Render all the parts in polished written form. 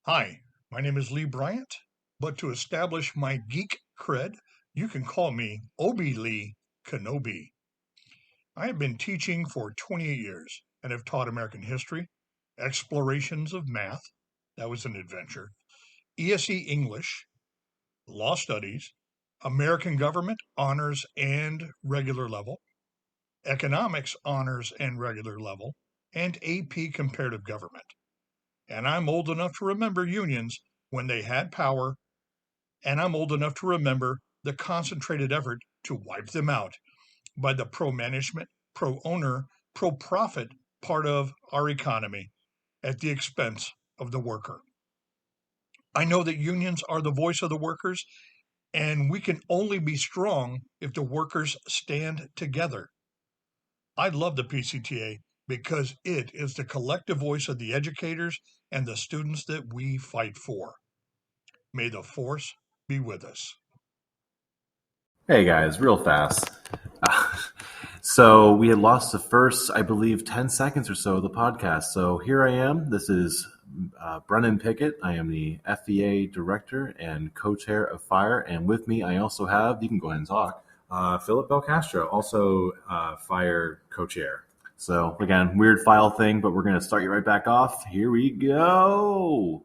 Hi, my name is Lee Bryant, but to establish my geek cred, you can call me Obi Lee Kenobi. I have been teaching for 28 years and have taught American history, explorations of math, that was an adventure, ESE English, law studies, American government honors and regular level, economics honors and regular level, and AP comparative government. And I'm old enough to remember unions when they had power, and I'm old enough to remember the concentrated effort to wipe them out by the pro management, pro owner, pro profit part of our economy at the expense of the worker. I know that unions are the voice of the workers, and we can only be strong if the workers stand together. I love the PCTA because it is the collective voice of the educators and the students that we fight for. May the force be with us. Hey guys, real fast. So we had lost the first, I believe, 10 seconds or so of the podcast. So here I am. This is Brennan Pickett. I am the FEA director and co-chair of FYRE. And with me, I also have, you can go ahead and talk, Philip Belcastro, also FYRE co-chair. So again, weird file thing, but we're going to start you right back off. Here we go.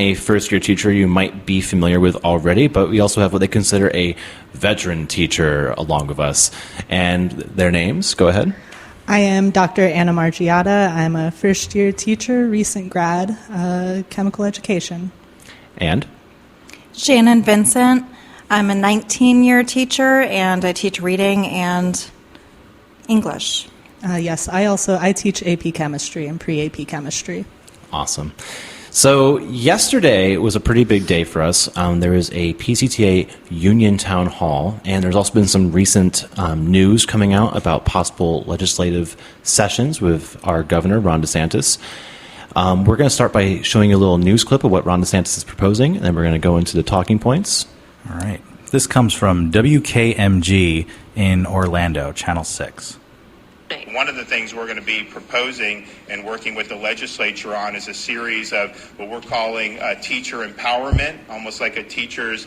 A first-year teacher you might be familiar with already, but we also have what they consider a veteran teacher along with us. And their names, go ahead. I am Dr. Anna Margiotta. I'm a first-year teacher, recent grad, chemical education. And? Shannon Vincent. I'm a 19-year teacher, and I teach reading and English. Yes, I teach AP chemistry and pre-AP chemistry. Awesome. So yesterday was a pretty big day for us. There was a PCTA union town hall, and there's also been some recent news coming out about possible legislative sessions with our governor, Ron DeSantis. We're going to start by showing you a little news clip of what Ron DeSantis is proposing, and then we're going to go into the talking points. All right. This comes from WKMG in Orlando, Channel 6. One of the things we're going to be proposing and working with the legislature on is a series of what we're calling teacher empowerment, almost like a teacher's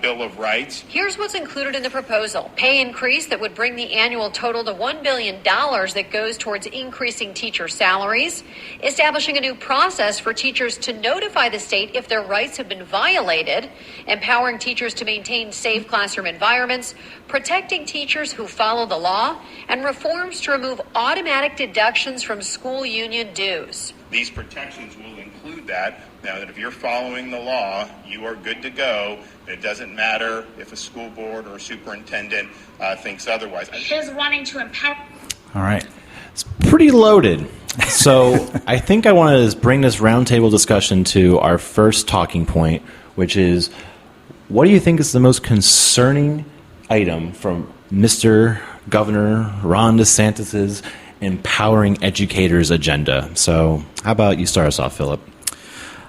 Bill of Rights. Here's what's included in the proposal. Pay increase that would bring the annual total to $1 billion that goes towards increasing teacher salaries, establishing a new process for teachers to notify the state if their rights have been violated, empowering teachers to maintain safe classroom environments, protecting teachers who follow the law, and reforms to remove automatic deductions from school union dues. These protections will include that. Now, that if you're following the law, you are good to go. It doesn't matter if a school board or a superintendent thinks otherwise. His wanting to empower. All right. It's pretty loaded. So I think I want to bring this roundtable discussion to our first talking point, which is, what do you think is the most concerning item from Mr. Governor Ron DeSantis's empowering educators agenda? So how about you start us off, Philip?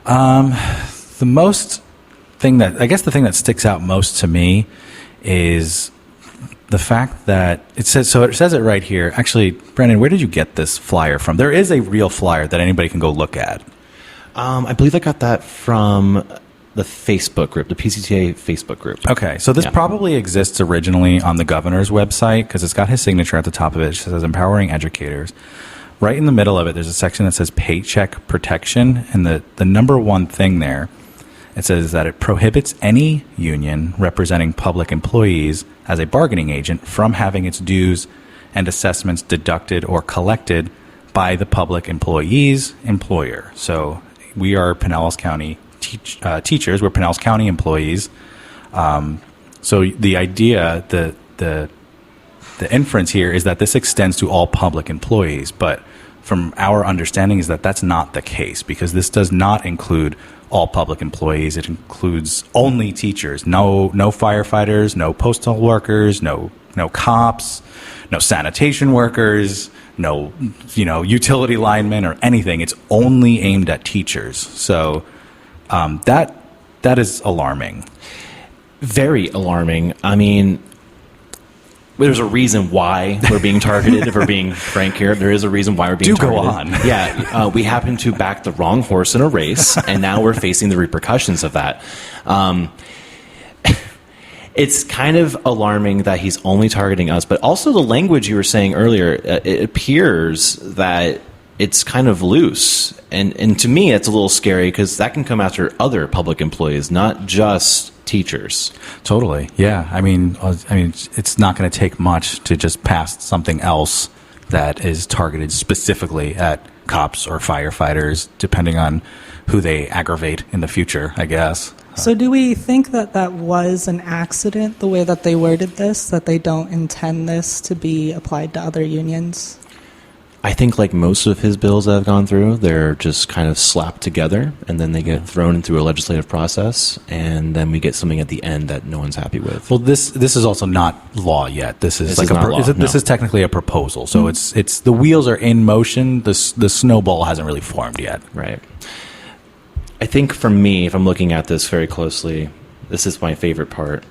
The thing that sticks out most to me is the fact that it says it right here. Actually, Brandon, where did you get this flyer from? There is a real flyer that anybody can go look at. I believe I got that from the Facebook group, the PCTA Facebook group. Okay, so this probably exists originally on the governor's website because it's got his signature at the top of it. It says empowering educators. Right in the middle of it, there's a section that says paycheck protection, and the number one thing there, it says that it prohibits any union representing public employees as a bargaining agent from having its dues and assessments deducted or collected by the public employee's employer. So we are Pinellas County teachers. We're Pinellas County employees. So the idea, the inference here is that this extends to all public employees, but from our understanding is that that's not the case, because this does not include all public employees. It includes only teachers, no firefighters, no postal workers, no cops, no sanitation workers, no, utility linemen or anything. It's only aimed at teachers. So that is alarming. Very alarming. I mean, there's a reason why we're being targeted. If we're being frank here, there is a reason why we're being targeted. Do go on. Yeah, we happen to back the wrong horse in a race, and now we're facing the repercussions of that. It's kind of alarming that he's only targeting us, but also the language you were saying earlier, it appears that it's kind of loose. And to me, it's a little scary because that can come after other public employees, not just teachers. Totally. Yeah. I mean, it's not going to take much to just pass something else that is targeted specifically at cops or firefighters, depending on who they aggravate in the future, I guess. So do we think that that was an accident, the way that they worded this, that they don't intend this to be applied to other unions? I think like most of his bills that have gone through, they're just kind of slapped together and then they get thrown through a legislative process and then we get something at the end that no one's happy with. Well, this is also not law yet. This is technically a proposal. So it's the wheels are in motion. The snowball hasn't really formed yet. Right. I think for me, if I'm looking at this very closely, this is my favorite part.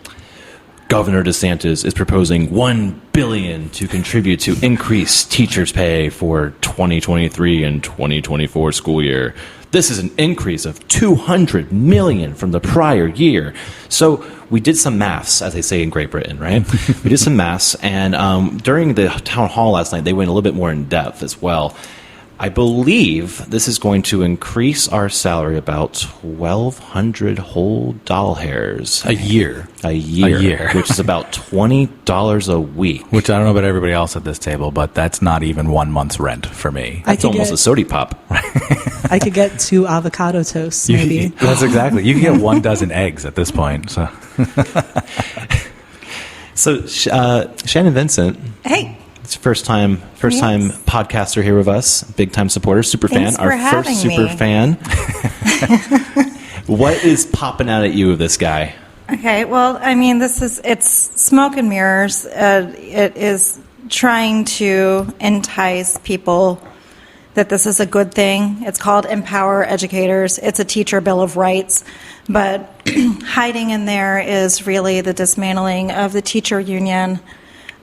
Governor DeSantis is proposing $1 billion to contribute to increase teachers' pay for 2023 and 2024 school year. This is an increase of $200 million from the prior year. So we did some maths, as they say in Great Britain, right? We did some maths, and during the town hall last night, they went a little bit more in depth as well. I believe this is going to increase our salary about 1,200 whole doll hairs. A year. A year. Which is about $20 a week. Which I don't know about everybody else at this table, but that's not even 1 month's rent for me. That's almost a soda pop. I could get 2 avocado toasts, maybe. That's exactly. You can get 1 dozen eggs at this point. So, Shannon Vincent. Hey. It's first time podcaster here with us, big time supporter, super Thanks fan, our first super fan. What is popping out at you of this guy? Okay, well, I mean, it's smoke and mirrors. It is trying to entice people that this is a good thing. It's called Empower Educators. It's a teacher bill of rights, but hiding in there is really the dismantling of the teacher union.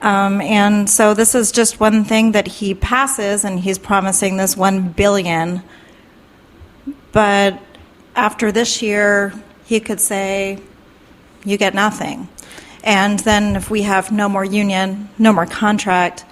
And so this is just one thing that he passes, and he's promising this $1 billion. But after this year, he could say, you get nothing. And then if we have no more union, no more contract,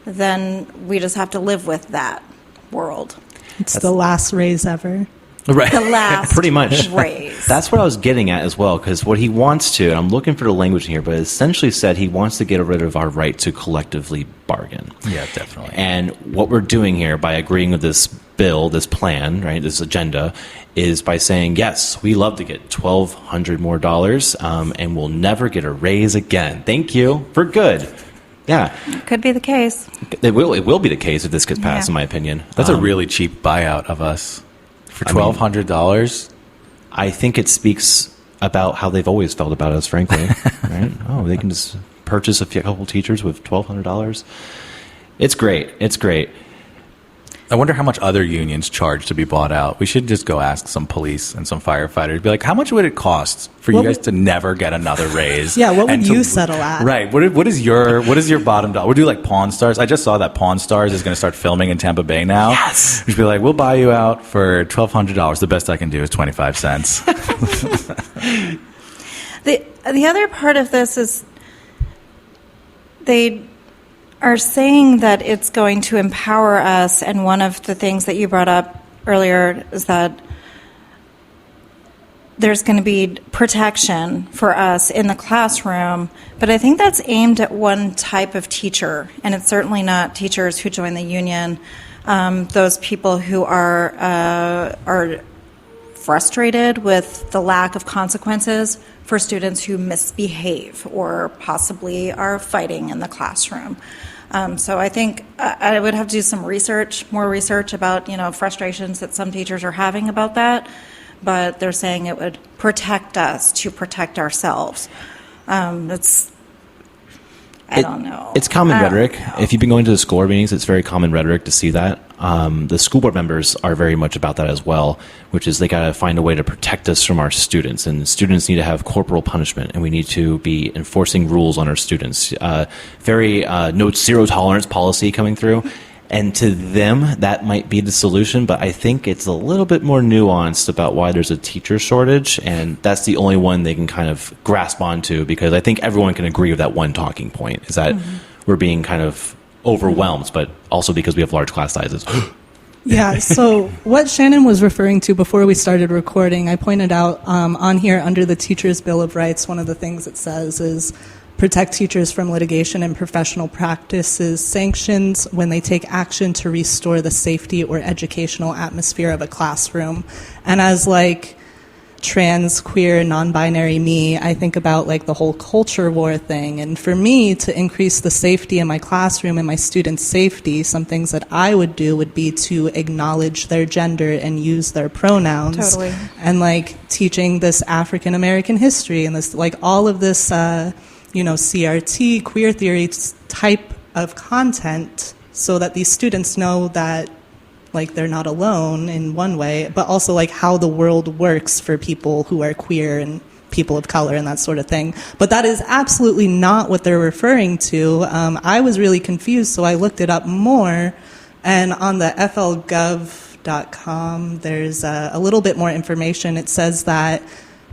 then we just have to live with that world. It's the last raise ever. Right. The last pretty much raise. That's what I was getting at as well, because what he wants to, and I'm looking for the language in here, but it essentially said he wants to get rid of our right to collectively bargain. Yeah, definitely. And what we're doing here by agreeing with this bill, this plan, right, this agenda, is by saying, yes, we love to get $1,200 more dollars, and we'll never get a raise again. Thank you. For good. Yeah. Could be the case. It will be the case if this gets passed, in my opinion. That's a really cheap buyout of us. For $1,200? I think it speaks about how they've always felt about us, frankly. Right? Oh, they can just purchase a couple teachers with $1,200. It's great. It's great. I wonder how much other unions charge to be bought out. We should just go ask some police and some firefighters. Be like, how much would it cost for you guys to never get another raise? Yeah, what would you settle at? Right. What is your bottom dollar? We'll do like Pawn Stars. I just saw that Pawn Stars is going to start filming in Tampa Bay now. Yes. We'd be like, we'll buy you out for $1,200. The best I can do is 25 cents. The other part of this is they are saying that it's going to empower us, and one of the things that you brought up earlier is that there's going to be protection for us in the classroom, but I think that's aimed at one type of teacher, and it's certainly not teachers who join the union. Those people who are frustrated with the lack of consequences for students who misbehave or possibly are fighting in the classroom. So I think I would have to do some more research about, frustrations that some teachers are having about that, but they're saying it would protect us to protect ourselves. I I don't know. It's common rhetoric. If you've been going to the school board meetings, it's very common rhetoric to see that. The school board members are very much about that as well, which is they got to find a way to protect us from our students. And students need to have corporal punishment, and we need to be enforcing rules on our students. Very no zero tolerance policy coming through. And to them, that might be the solution, but I think it's a little bit more nuanced about why there's a teacher shortage, and that's the only one they can kind of grasp onto, because I think everyone can agree with that one talking point, is that we're being kind of overwhelmed, but also because we have large class sizes. Yeah, so what Shannon was referring to before we started recording, I pointed out on here under the Teachers' Bill of Rights, one of the things it says is protect teachers from litigation and professional practices sanctions when they take action to restore the safety or educational atmosphere of a classroom. And as like trans, queer, non-binary me, I think about like the whole culture war thing. And for me to increase the safety in my classroom and my students' safety, some things that I would do would be to acknowledge their gender and use their pronouns. Totally. And like teaching this African American history and this like all of this CRT, queer theory type of content, so that these students know that like they're not alone in one way, but also like how the world works for people who are queer and people of color and that sort of thing. But that is absolutely not what they're referring to. I was really confused, so I looked it up more, and on the flgov.com there's a little bit more information. It says that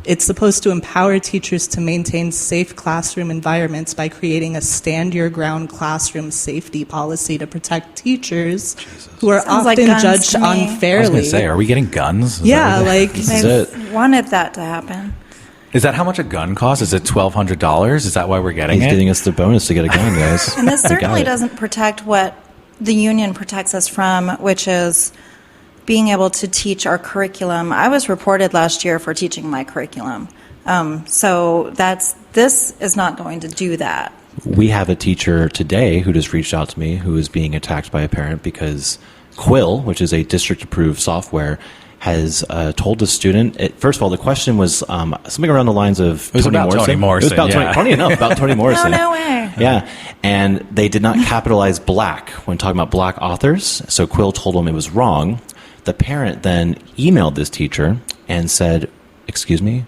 it's supposed to empower teachers to maintain safe classroom environments by creating a stand-your-ground classroom safety policy to protect teachers who are Sounds often like guns judged to me. unfairly. I was going to say, are we getting guns? They've wanted that to happen. Is that how much a gun costs? Is it $1,200? Is that why we're getting He's it? getting us the bonus to get a gun, guys. And this We got certainly it. doesn't protect what the union protects us from, which is being able to teach our curriculum. I was reported last year for teaching my curriculum. So this is not going to do that. We have a teacher today who just reached out to me who is being attacked by a parent because Quill, which is a district-approved software, has told the student. First of all, the question was something around the lines of It was Toni about Morrison. Toni Morrison, It was about yeah. funny enough, about Toni Morrison. No way. Yeah, and they did not capitalize black when talking about black authors, so Quill told them it was wrong. The parent then emailed this teacher and said, "Excuse me,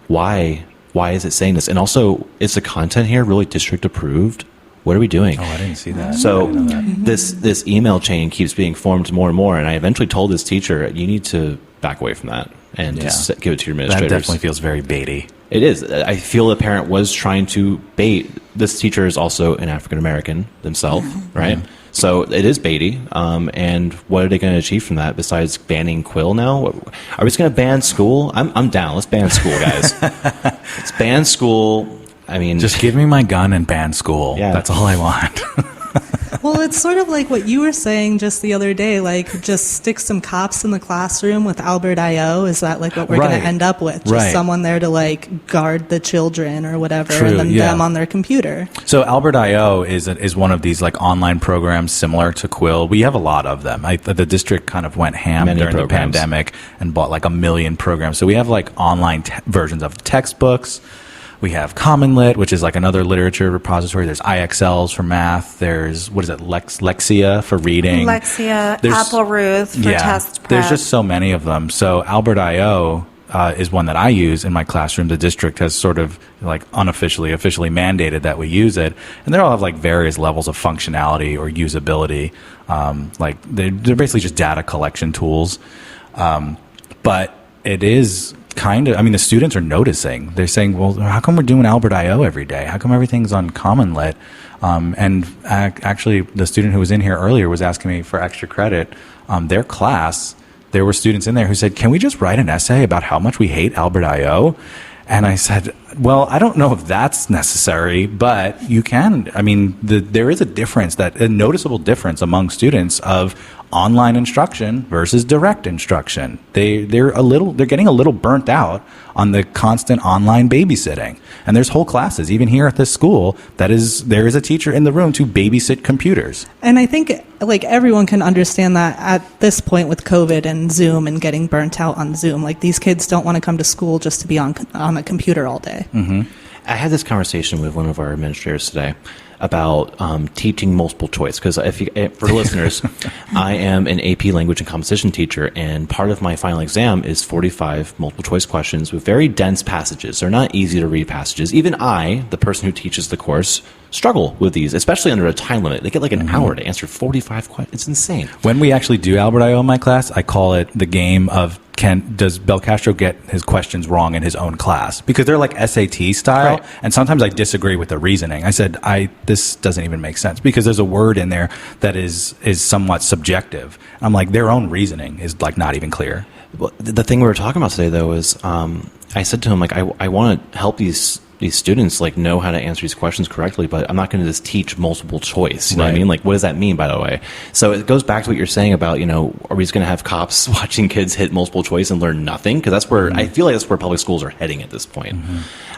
why is it saying this? And also, is the content here really district approved? What are we doing?" Oh, I didn't see that. So I didn't know that. this email chain keeps being formed more and more, and I eventually told this teacher, "You need to back away from that and just give it to your That administrators." definitely feels very baity. It is. I feel the parent was trying to bait. This teacher is also an African American themselves, right? So it is baity. And what are they going to achieve from that besides banning Quill now? Are we just going to ban school? I'm down. Let's ban school, guys. Let's ban school. I mean, Just give me my gun and ban school. Yeah. That's all I want. Well, it's sort of like what you were saying just the other day, like just stick some cops in the classroom with Albert I.O. Is that like what we're going Right. to end up with? Just Right. someone there to like guard the children or whatever, True, and then yeah. them on their computer. So Albert I.O. is one of these like online programs similar to Quill. We have a lot of them. The district kind of went ham Many during programs. the pandemic and bought like 1 million programs. So we have like online versions of textbooks. We have Common Lit, which is like another literature repository. There's IXLs for math. There's, Lexia for reading. Lexia, There's- Apple Ruth for test prep. There's just so many of them. So Albert I.O. Is one that I use in my classroom. The district has sort of like officially mandated that we use it. And they all have like various levels of functionality or usability. Like they're basically just data collection tools. But it is kind of, I mean, the students are noticing. They're saying, well, how come we're doing Albert I.O. every day? How come everything's on Common Lit? And actually, the student who was in here earlier was asking me for extra credit. Their class, there were students in there who said, can we just write an essay about how much we hate Albert I.O.? And I said, well, I don't know if that's necessary, but you can. I mean, there is a noticeable difference among students of online instruction versus direct instruction. They're getting a little burnt out on the constant online babysitting. And there's whole classes, even here at this school, there is a teacher in the room to babysit computers. And I think like everyone can understand that at this point with COVID and Zoom and getting burnt out on Zoom. Like these kids don't want to come to school just to be on a computer all day. I had this conversation with one of our administrators today. about teaching multiple choice. Because for listeners, I am an AP language and composition teacher, and part of my final exam is 45 multiple choice questions with very dense passages. They're not easy to read passages. Even I, the person who teaches the course, struggle with these, especially under a time limit. They get like an hour to answer 45 questions. It's insane. When we actually do Albert I.O. in my class, I call it the game of does Belcastro get his questions wrong in his own class? Because they're like SAT style, Right. and sometimes I disagree with the reasoning. I said, this doesn't even make sense because there's a word in there that is somewhat subjective. I'm like, their own reasoning is like not even clear. Well, the thing we were talking about today, though, is I said to him, like, I want to help these students like know how to answer these questions correctly, but I'm not going to just teach multiple choice. You know what I mean? Like, what does that mean, by the way? So it goes back to what you're saying about, are we just going to have cops watching kids hit multiple choice and learn nothing? Because that's where I feel like that's where public schools are heading at this point.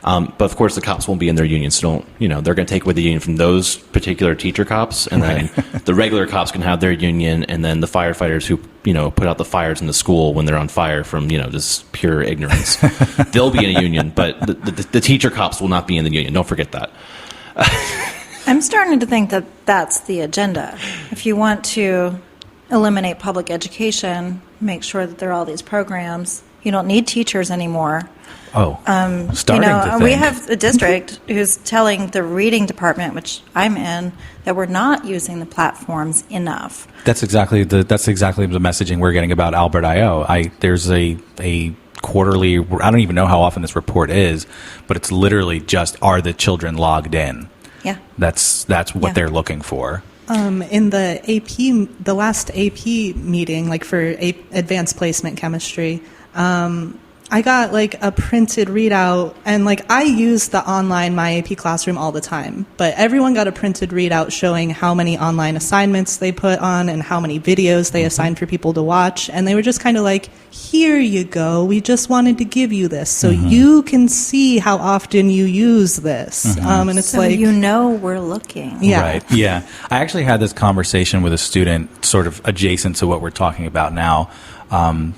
But of course, the cops won't be in their union, so they're going to take away the union from those particular teacher cops, and then the regular cops can have their union, and then the firefighters who put out the fires in the school when they're on fire from just pure ignorance, they'll be in a union, but the teacher cops will not be in the union. Don't forget that. I'm starting to think that that's the agenda. If you want to eliminate public education, make sure that there are all these programs. You don't need teachers anymore. Starting to think. We have a district who's telling the reading department, which I'm in, that we're not using the platforms enough. That's exactly the messaging we're getting about Albert I.O. There's a quarterly, I don't even know how often this report is, but it's literally just, are the children logged in? Yeah. That's what they're looking for. In the last AP meeting, like for advanced placement chemistry, I got like a printed readout, and like I use the online My AP Classroom all the time, but everyone got a printed readout showing how many online assignments they put on and how many videos they assigned for people to watch, and they were just kind of like, here you go, we just wanted to give you this so you can see how often you use this. And it's So like, we're looking. Yeah. Right. Yeah. I actually had this conversation with a student sort of adjacent to what we're talking about now.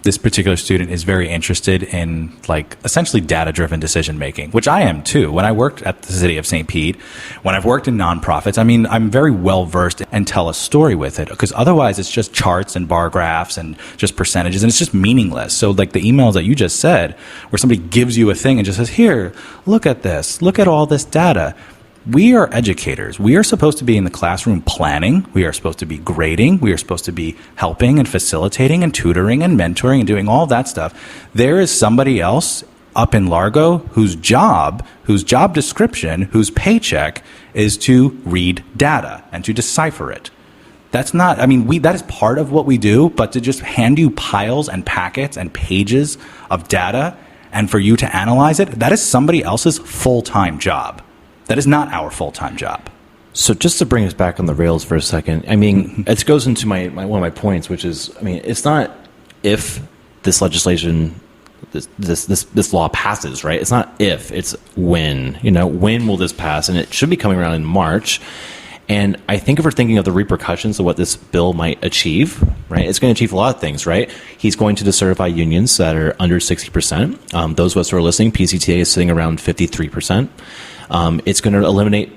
This particular student is very interested in like essentially data-driven decision making, which I am too. When I worked at the city of St. Pete, when I've worked in nonprofits, I mean, I'm very well versed and tell a story with it, because otherwise it's just charts and bar graphs and just percentages, and it's just meaningless. So like the emails that you just said, where somebody gives you a thing and just says, here, look at this, look at all this data. We are educators. We are supposed to be in the classroom planning. We are supposed to be grading. We are supposed to be helping and facilitating and tutoring and mentoring and doing all that stuff. There is somebody else up in Largo whose job description, whose paycheck is to read data and to decipher it. That's not, that is part of what we do, but to just hand you piles and packets and pages of data and for you to analyze it, that is somebody else's full-time job. That is not our full-time job. So just to bring us back on the rails for a second, it goes into my one of my points, which is, it's not if this legislation, this law passes, right? It's not if, it's when. When will this pass? And it should be coming around in March. And I think if we're thinking of the repercussions of what this bill might achieve, right, it's going to achieve a lot of things, right? He's going to decertify unions that are under 60%. Those of us who are listening, PCTA is sitting around 53%. It's going to eliminate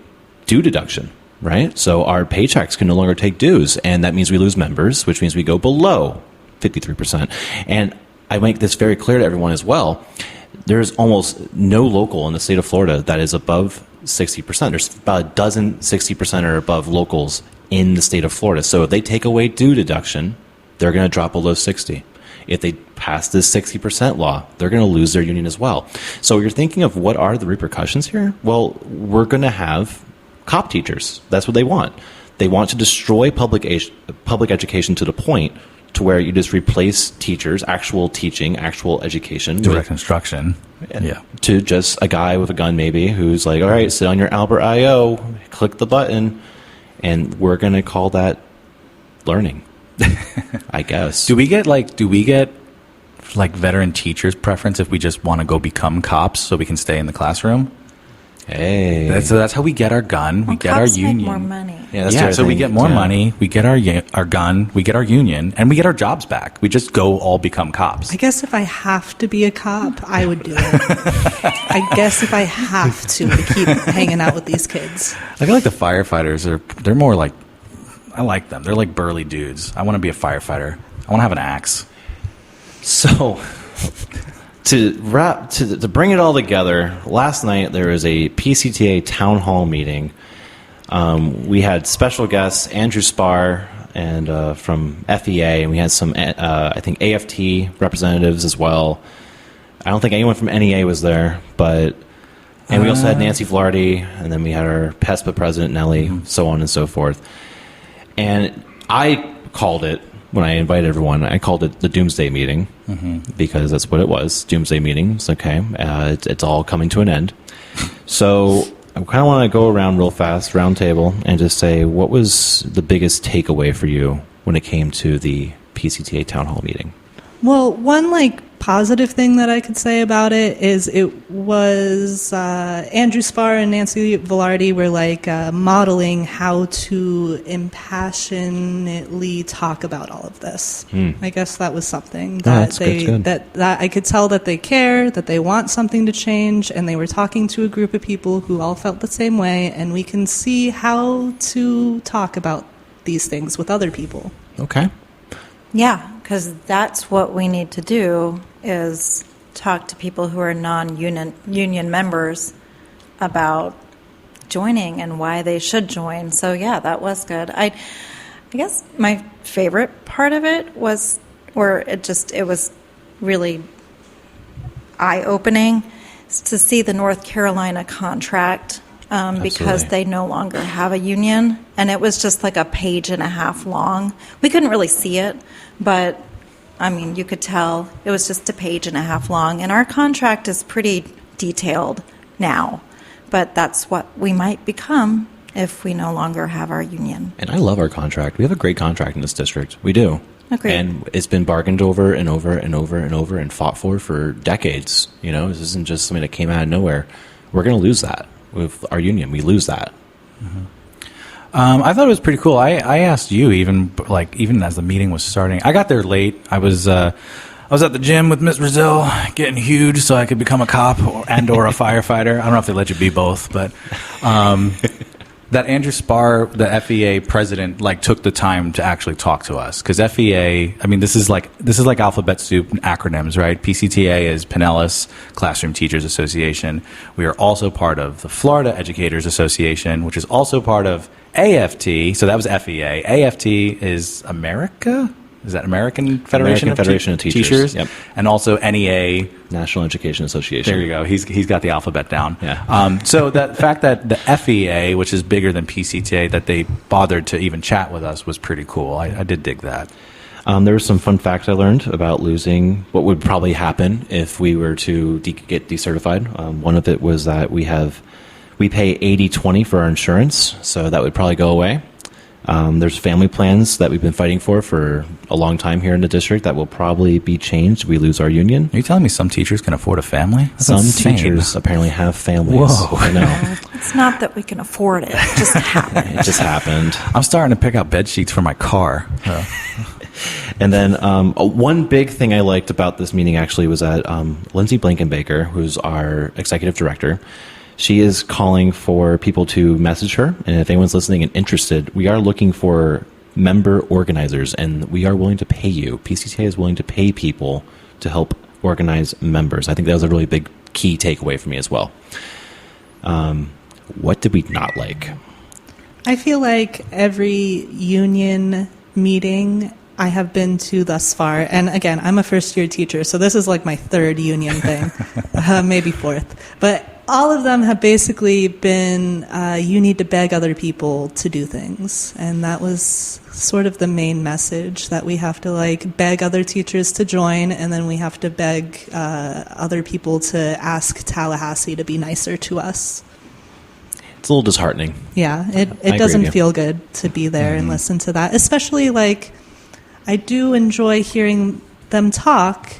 due deduction, right? So our paychecks can no longer take dues, and that means we lose members, which means we go below 53%. And I make this very clear to everyone as well. There's almost no local in the state of Florida that is above 60%. There's about a dozen 60% or above locals in the state of Florida. So if they take away due deduction, they're going to drop below 60. If they pass this 60% law, they're going to lose their union as well. So you're thinking of what are the repercussions here? Well, we're going to have cop teachers. That's what they want. They want to destroy public education to the point to where you just replace teachers, actual teaching, actual education. Direct instruction. Yeah. To just a guy with a gun maybe who's like, all right, sit on your Albert I.O., click the button, and we're going to call that learning. I guess. Do we get veteran teachers preference if we just want to go become cops so we can stay in the classroom? Hey. So that's how we get our gun. We get our cops union. make more money. Yeah, that's true. So we get more money. We get our gun. We get our union, and we get our jobs back. We just go all become cops. I guess if I have to be a cop, I would do it. I guess if I have to keep hanging out with these kids. I feel like the firefighters they're more like, I like them. They're like burly dudes. I want to be a firefighter. I want to have an axe. So, to bring it all together, last night there was a PCTA town hall meeting. We had special guests, Andrew Spar and from FEA, and we had some, I think, AFT representatives as well. I don't think anyone from NEA was there, and we also had Nancy Flaherty, and then we had our PESPA president, Nellie, so on and so forth. And I called it, when I invited everyone, I called it the Doomsday Meeting, because that's what it was, Doomsday Meeting. It's okay, it's all coming to an end. So I kind of want to go around real fast, round table, and just say, what was the biggest takeaway for you when it came to the PCTA town hall meeting? Well, one positive thing that I could say about it is it was Andrew Spar and Nancy Velarde were modeling how to impassionately talk about all of this. I guess that was something that that I could tell that they care, that they want something to change, and they were talking to a group of people who all felt the same way, and we can see how to talk about these things with other people. Okay. Yeah, because that's what we need to do is talk to people who are non-union members about joining and why they should join. So yeah, that was good. I guess my favorite part of it was it was really eye-opening to see the North Carolina contract because they no longer have a union, and it was just like a page and a half long. We couldn't really see it, but I mean, you could tell it was just a page and a half long, and our contract is pretty detailed now, but that's what we might become if we no longer have our union. And I love our contract. We have a great contract in this district. We do. Agreed. And it's been bargained over and over and over and over and fought for decades. You know, this isn't just something that came out of nowhere. We're going to lose that with our union. We lose that. I thought it was pretty cool. I asked you even as the meeting was starting. I got there late. I was at the gym with Miss Brazil, getting huge so I could become a cop or a firefighter. I don't know if they let you be both, but that Andrew Spar, the FEA president, took the time to actually talk to us, because FEA, I mean, this is like alphabet soup acronyms, right? PCTA is Pinellas Classroom Teachers Association. We are also part of the Florida Educators Association, which is also part of AFT. So that was FEA. AFT is America. Is that American Federation of Teachers? Yep. And also NEA, National Education Association. There you go. He's got the alphabet down. Yeah. So that fact that the FEA, which is bigger than PCTA, that they bothered to even chat with us was pretty cool. I did dig that. There were some fun facts I learned about losing, what would probably happen if we were to get decertified. One of it was that we pay 80/20 for our insurance, so that would probably go away. There's family plans that we've been fighting for a long time here in the district that will probably be changed. We lose our union. Are you telling me some teachers can afford a family? That's some insane. Teachers apparently have families. Whoa. I know. It's not that we can afford it. It just happened. It just happened. I'm starting to pick out bed sheets for my car. And then one big thing I liked about this meeting actually was that Lindsay Blankenbaker, who's our executive director, she is calling for people to message her, and if anyone's listening and interested, we are looking for member organizers, and we are willing to pay you. PCTA is willing to pay people to help organize members. I think that was a really big key takeaway for me as well. What did we not like? I feel like every union meeting I have been to thus far, and again, I'm a first-year teacher, so this is like my third union thing, maybe fourth, but all of them have basically been, you need to beg other people to do things. And that was sort of the main message, that we have to beg other teachers to join, and then we have to beg other people to ask Tallahassee to be nicer to us. It's a little disheartening. Yeah, it doesn't feel good to be there and listen to that. Especially I do enjoy hearing them talk,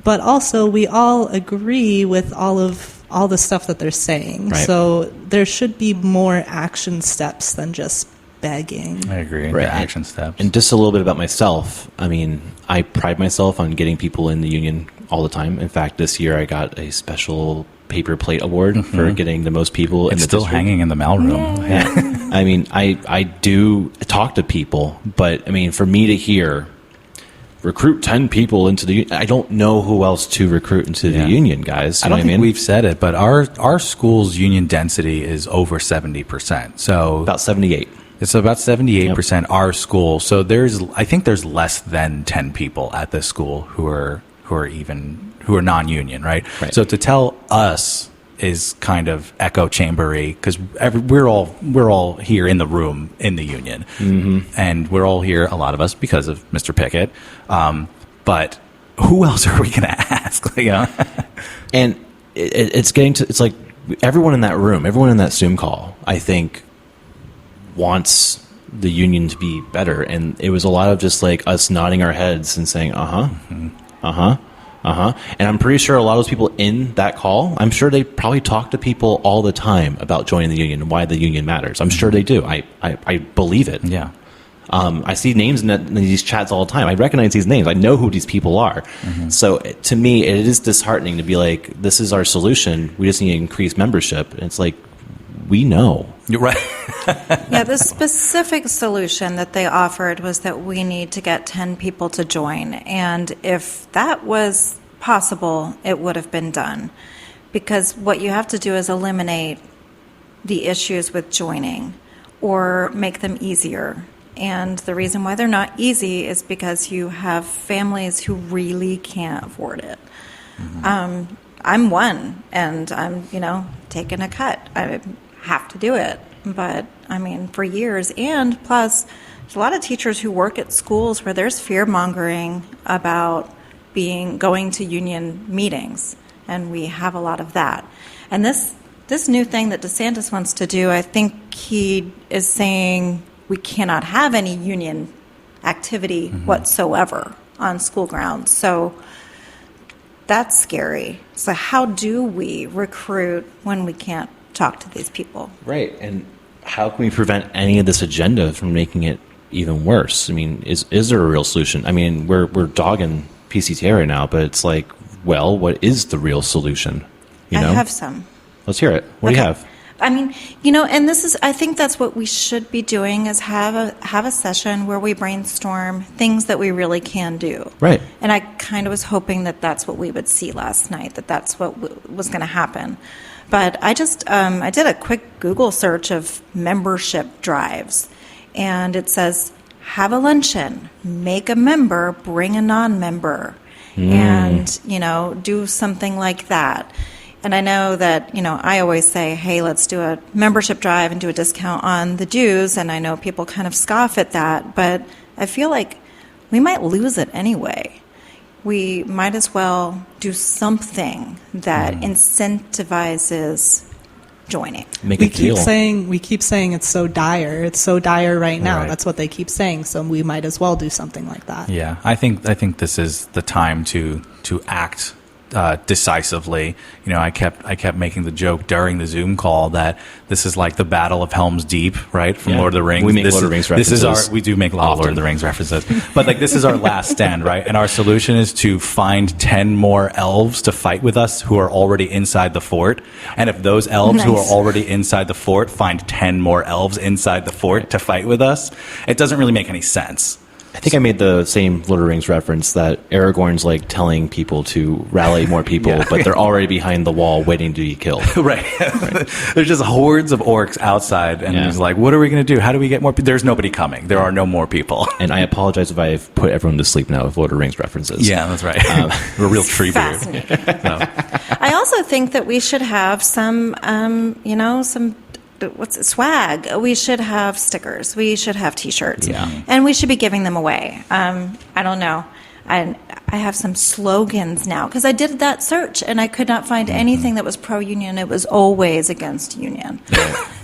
but also we all agree with all of all the stuff that they're saying. Right. So there should be more action steps than just begging. I agree. Right. The action steps. And just a little bit about myself. I mean, I pride myself on getting people in the union all the time. In fact, this year I got a special paper plate award for getting the most people in It's the still district. hanging in the mailroom. Yeah. I mean, I do talk to people, but I mean, for me to hear recruit 10 people into the union, I don't know who else to recruit into the union, guys. You I know don't what think I mean? we've said it, but our school's union density is over 70%. So About 78. it's about 78% our school. So I think there's less than 10 people at this school who are non-union, right? So to tell us is kind of echo chambery because we're all here in the room in the union, and we're all here, a lot of us, because of Mr. Pickett. But who else are we going to ask? And it's like everyone in that room, everyone in that Zoom call, I think, wants the union to be better. And it was a lot of just like us nodding our heads and saying, and I'm pretty sure a lot of those people in that call, I'm sure they probably talk to people all the time about joining the union and why the union matters. I'm sure they do. I believe it. Yeah. I see names in these chats all the time. I recognize these names. I know who these people are. So to me, it is disheartening to be like, this is our solution. We just need to increase membership. And it's like, we know. You're right. Yeah, the specific solution that they offered was that we need to get 10 people to join. And if that was possible, it would have been done. Because what you have to do is eliminate the issues with joining or make them easier. And the reason why they're not easy is because you have families who really can't afford it. I'm one, and I'm, taking a cut. I have to do it. But, I mean, for years, and plus, there's a lot of teachers who work at schools where there's fear-mongering about going to union meetings, and we have a lot of that. And this new thing that DeSantis wants to do, I think he is saying we cannot have any union activity whatsoever on school grounds. So that's scary. So how do we recruit when we can't talk to these people? Right. And how can we prevent any of this agenda from making it even worse? I mean, is there a real solution? I mean, we're dogging PCTA right now, but it's like, well, what is the real solution? I have some. Let's hear it. What do you have? I mean, and I think that's what we should be doing is have a session where we brainstorm things that we really can do. Right. And I kind of was hoping that that's what we would see last night, that's what was going to happen. But I just, I did a quick Google search of membership drives, and it says, have a luncheon, make a member, bring a non-member, and, do something like that. And I know that, I always say, hey, let's do a membership drive and do a discount on the dues. And I know people kind of scoff at that, but I feel like we might lose it anyway. We might as well do something that incentivizes joining. Make We a deal. keep saying it's so dire. It's so dire right now. Right. That's what they keep saying. So we might as well do something like that. Yeah, I think this is the time to act decisively. I kept making the joke during the Zoom call that this is like the Battle of Helm's Deep, right, from Yeah. Lord of the Rings. We make Lord of the Rings references We do make a lot of Lord of the Rings references, but like this is our last stand, right? And our solution is to find 10 more elves to fight with us who are already inside the fort. And if those elves who are Nice. already inside the fort find 10 more elves inside the fort to fight with us, it doesn't really make any sense. I think I made the same Lord of the Rings reference that Aragorn's like telling people to rally more people, but they're already behind the wall waiting to be killed. Right. There's just hordes of orcs outside, and he's like, what are we going to do? How do we get more people? There's nobody coming. There are no more people. And I apologize if I've put everyone to sleep now with Lord of the Rings references. Yeah, that's right. We're real tree beard. Fascinating. I also think that we should have some swag. We should have stickers. We should have T-shirts. Yeah. And we should be giving them away. I don't know. I have some slogans now because I did that search and I could not find anything that was pro-union. It was always against union.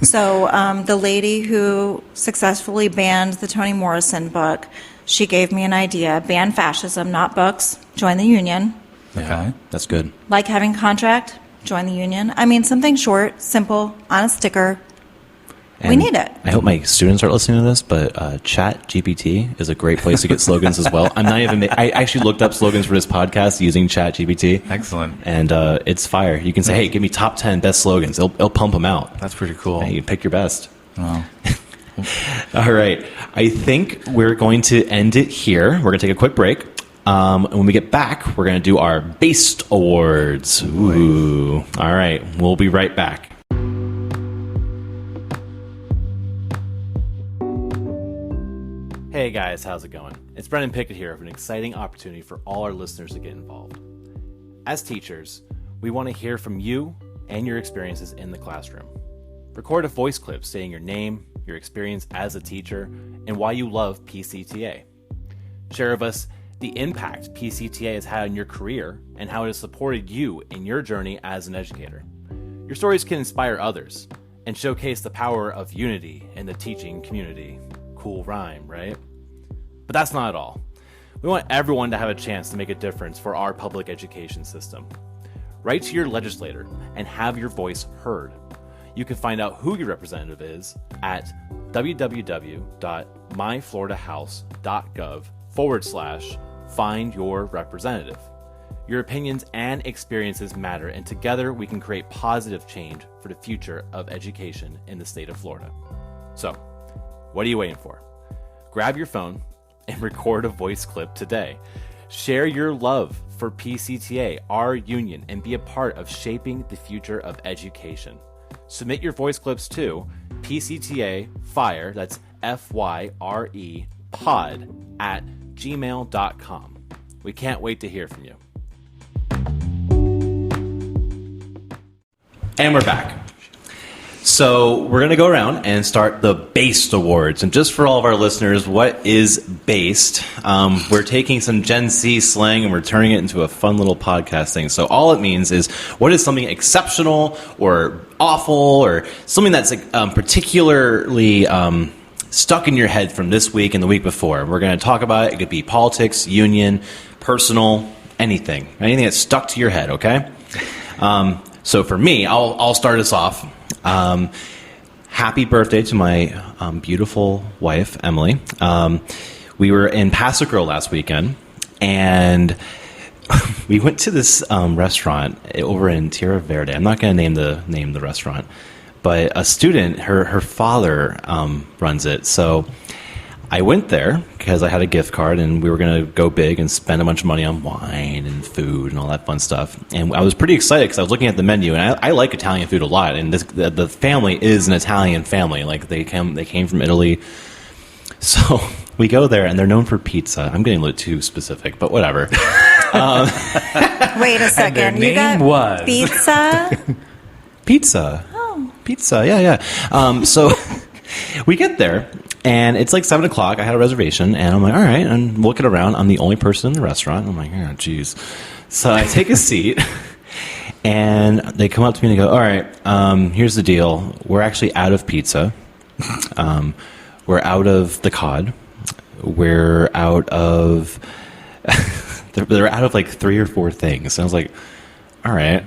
So the lady who successfully banned the Toni Morrison book, she gave me an idea. Ban fascism, not books. Join the union. Okay. That's good. Like having a contract, join the union. I mean, something short, simple, on a sticker. And we need it. I hope my students aren't listening to this, but Chat GPT is a great place to get slogans as well. I actually looked up slogans for this podcast using Chat GPT. Excellent. And it's fire. You can say, hey, give me top 10 best slogans. It'll pump them out. That's pretty cool. And you pick your best. Wow. All right. I think we're going to end it here. We're going to take a quick break. And when we get back, we're going to do our Based Awards. Ooh. All right. We'll be right back. Hey guys, how's it going? It's Brennan Pickett here with an exciting opportunity for all our listeners to get involved. As teachers, we want to hear from you and your experiences in the classroom. Record a voice clip saying your name, your experience as a teacher, and why you love PCTA. Share with us the impact PCTA has had on your career and how it has supported you in your journey as an educator. Your stories can inspire others and showcase the power of unity in the teaching community. Cool rhyme, right? But that's not all. We want everyone to have a chance to make a difference for our public education system. Write to your legislator and have your voice heard. You can find out who your representative is at www.myfloridahouse.gov/find-your-representative. Your opinions and experiences matter, and together we can create positive change for the future of education in the state of Florida. So, what are you waiting for? Grab your phone and record a voice clip today. Share your love for PCTA, our union, and be a part of shaping the future of education. Submit your voice clips to PCTA FYRE, that's FYRE pod @gmail.com. We can't wait to hear from you. And we're back. So we're going to go around and start the Based Awards. And just for all of our listeners, what is based? We're taking some Gen Z slang and we're turning it into a fun little podcast thing. So all it means is, what is something exceptional or awful or something that's particularly stuck in your head from this week and the week before? We're going to talk about it. It could be politics, union, personal, anything that stuck to your head, okay? So for me, I'll start us off. Happy birthday to my beautiful wife, Emily. We were in Paso Grill last weekend, and we went to this restaurant over in Tierra Verde. I'm not going to name the restaurant, but a student, her father runs it. So I went there because I had a gift card, and we were going to go big and spend a bunch of money on wine and food and all that fun stuff. And I was pretty excited because I was looking at the menu, and I like Italian food a lot. And the family is an Italian family. Like they came from Italy. So we go there, and they're known for pizza. I'm getting a little too specific, but whatever. Wait a second. You got pizza? Pizza. Oh. Pizza, yeah. So we get there. And it's like 7 o'clock. I had a reservation, and I'm like, all right. I'm looking around. I'm the only person in the restaurant. I'm like, oh, geez. So I take a seat, and they come up to me and they go, all right, here's the deal. We're actually out of pizza. We're out of the cod. We're out of... they're out of like 3 or 4 things. And I was like, all right.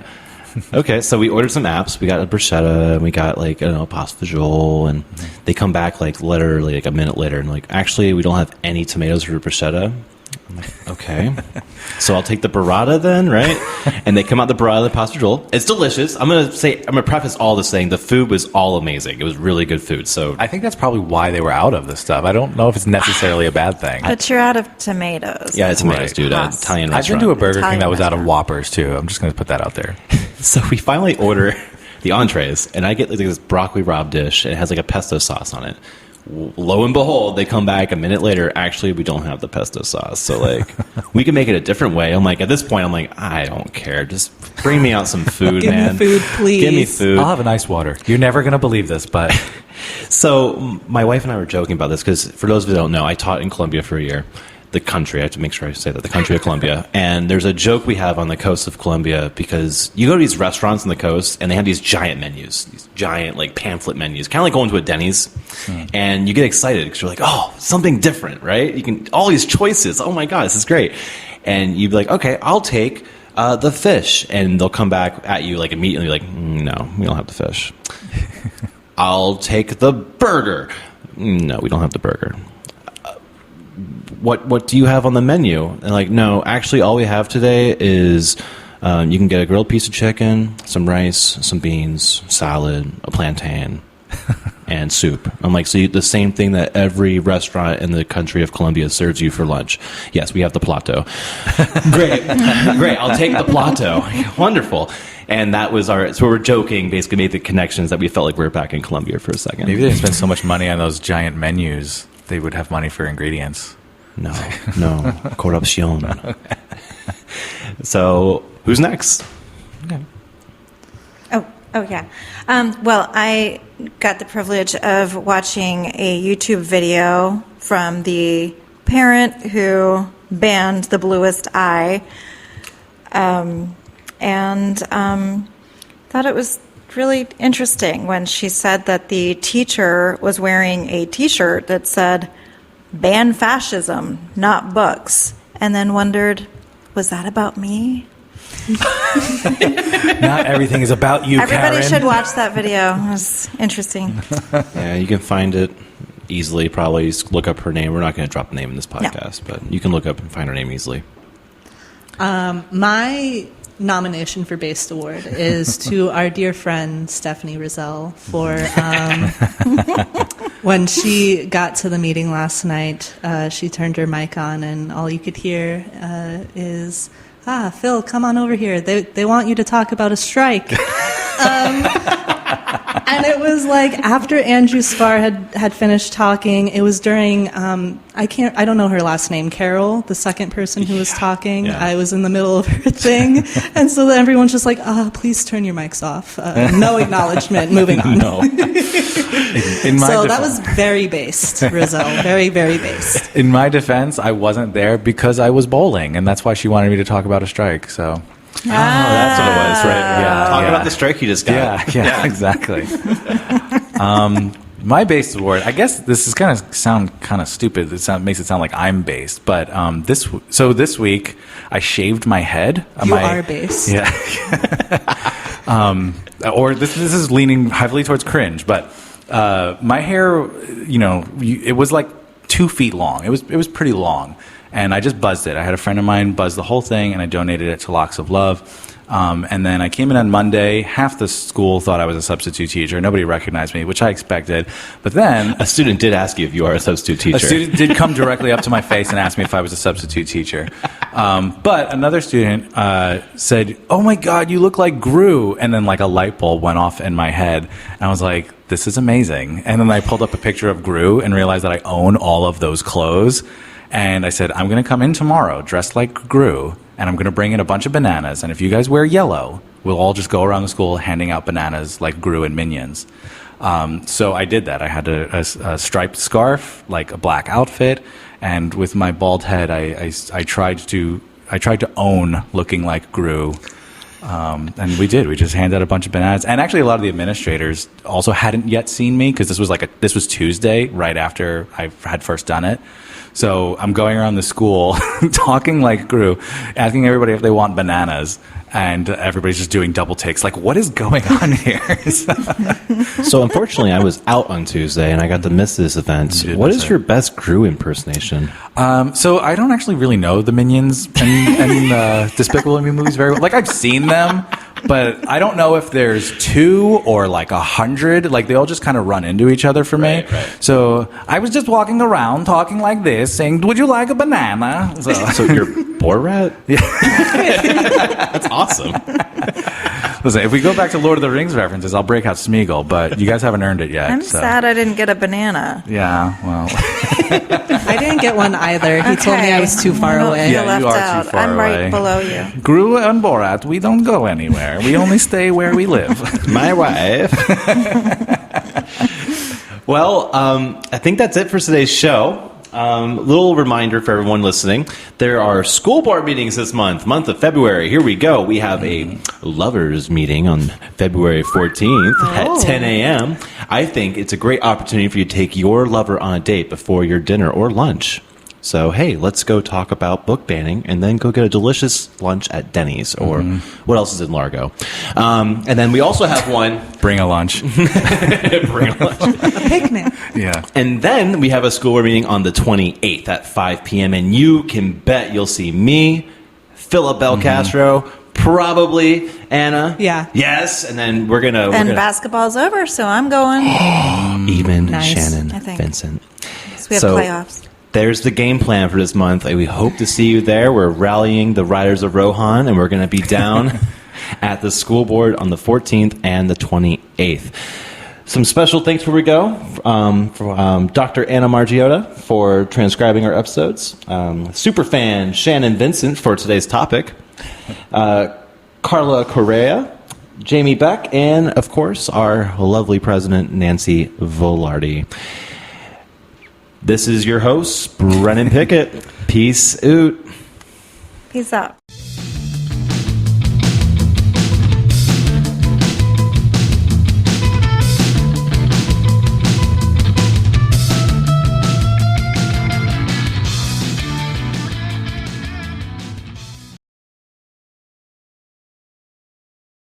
Okay, so we ordered some apps. We got a bruschetta, and we got like, pasta fagioli, and they come back like literally like a minute later, and like, actually, we don't have any tomatoes for the bruschetta. I'm like, okay, so I'll take the burrata then, right? And they come out the burrata, the pasta fagioli. It's delicious. I'm gonna preface all this saying the food was all amazing. It was really good food. So I think that's probably why they were out of this stuff. I don't know if it's necessarily a bad thing. But you're out of tomatoes. Yeah, tomatoes, right. dude. Italian restaurant. I've been to a Burger King that was out of restaurant. Whoppers too. I'm just going to put that out there. So we finally order the entrees, and I get like this broccoli rabe dish, and it has like a pesto sauce on it. Lo and behold, they come back a minute later. Actually, we don't have the pesto sauce, so like we can make it a different way. I'm like, at this point, I'm like, I don't care. Just bring me out some food, Give man. me food, please. Give me food. I'll have an ice water. You're never going to believe this, but So my wife and I were joking about this because for those of you who don't know, I taught in Colombia for a year. The country, I have to make sure I say that, the country of Colombia. And there's a joke we have on the coast of Colombia because you go to these restaurants on the coast and they have these giant menus, these giant like pamphlet menus, kind of like going to a Denny's. And you get excited because you're like, oh, something different, right? You can, all these choices. Oh my God, this is great. And you'd be like, okay, I'll take The fish. And they'll come back at you like immediately like, no, we don't have the fish. I'll take the burger. No, we don't have the burger. What do you have on the menu? And like, no, actually all we have today is you can get a grilled piece of chicken, some rice, some beans, salad, a plantain, and soup. I'm like, so the same thing that every restaurant in the country of Colombia serves you for lunch. Yes, we have the plato. Great. I'll take the plato. Wonderful. And that was so we were joking, basically made the connections that we felt like we were back in Colombia for a second. Maybe they didn't spend so much money on those giant menus. They would have money for ingredients. No. Corruption. So, who's next? Okay. Oh yeah. Well, I got the privilege of watching a YouTube video from the parent who banned the bluest eye, and thought it was really interesting when she said that the teacher was wearing a T-shirt that said, "Ban fascism, not books," and then wondered, was that about me? Not everything is about you, Everybody Karen. should watch that video. It was interesting. Yeah, you can find it easily, probably. Just look up her name. We're not going to drop the name in this podcast, but you can look up and find her name easily. My nomination for Based Award is to our dear friend Stephanie Rizal for when she got to the meeting last night. She turned her mic on, and all you could hear is, Phil, come on over here. They want you to talk about a strike. And it was like after Andrew Spar had finished talking, it was during I don't know her last name, Carol, the second person who was talking. Yeah. I was in the middle of her thing, and so then everyone's just like, please turn your mics off. No acknowledgement. Moving on. No. In my So defense, that was very based, Rizzo. Very, very based. in my defense, I wasn't there because I was bowling, and that's why she wanted me to talk about a strike. So. Oh, that's what it was, right? Yeah, Talk yeah. about the strike you just got. Yeah, exactly. My based award, I guess this is going to sound kind of stupid. Makes it sound like I'm based, but this week I shaved my head. You are based. Yeah. Or this is leaning heavily towards cringe, but my hair, it was like 2 feet long. It was pretty long. And I just buzzed it. I had a friend of mine buzz the whole thing, and I donated it to Locks of Love. And then I came in on Monday. Half the school thought I was a substitute teacher. Nobody recognized me, which I expected. But then A student did ask you if you are a substitute teacher. a student did come directly up to my face and ask me if I was a substitute teacher. But another student said, "Oh my God, you look like Gru." And then like a light bulb went off in my head. And I was like, this is amazing. And then I pulled up a picture of Gru and realized that I own all of those clothes. And I said, I'm going to come in tomorrow dressed like Gru, and I'm going to bring in a bunch of bananas. And if you guys wear yellow, we'll all just go around the school handing out bananas like Gru and Minions. So I did that. I had a striped scarf, like a black outfit, and with my bald head, I tried to own looking like Gru. And we did. We just handed out a bunch of bananas. And actually, a lot of the administrators also hadn't yet seen me because this was Tuesday, right after I had first done it. So I'm going around the school talking like Gru, asking everybody if they want bananas, and everybody's just doing double takes. Like, what is going on here? So unfortunately, I was out on Tuesday, and I got to miss this event. What is your best Gru impersonation? So I don't actually really know the Minions and Despicable Me movies very well. Like, I've seen them, but I don't know if there's 2 or like 100. Like, they all just kind of run into each other for me. Right. So I was just walking around talking like this, saying, "Would you like a banana?" So you're Borat? Yeah. That's awesome. Listen, if we go back to Lord of the Rings references, I'll break out Smeagol, but you guys haven't earned it yet. I'm sad I didn't get a banana. Yeah, well. I didn't get one either. He told me I was too far away. Yeah, left you are too out. far I'm away. right below you. Gru and Borat, we don't go anywhere. We only stay where we live. My wife. Well, I think that's it for today's show. Little reminder for everyone listening. There are school board meetings this month of February. Here we go. We have a lovers meeting on February 14th at 10 a.m. I think it's a great opportunity for you to take your lover on a date before your dinner or lunch. So, hey, let's go talk about book banning and then go get a delicious lunch at Denny's or what else is in Largo. And then we also have one. Bring a lunch. Bring a lunch. A picnic. Yeah. And then we have a school board meeting on the 28th at 5 p.m. And you can bet you'll see me, Philip Belcastro, probably Anna. Yeah. Yes. And then we're gonna. Basketball's over, so I'm going. Even Nice. Shannon I think. Vincent. So we have playoffs. There's the game plan for this month. We hope to see you there. We're rallying the Riders of Rohan, and we're going to be down at the school board on the 14th and the 28th. Some special thanks before we go from Dr. Anna Margiotta for transcribing our episodes, superfan Shannon Vincent for today's topic, Carla Correa, Jamie Beck, and, of course, our lovely president, Nancy Volardi. This is your host, Brennan Pickett. Peace out. Peace out.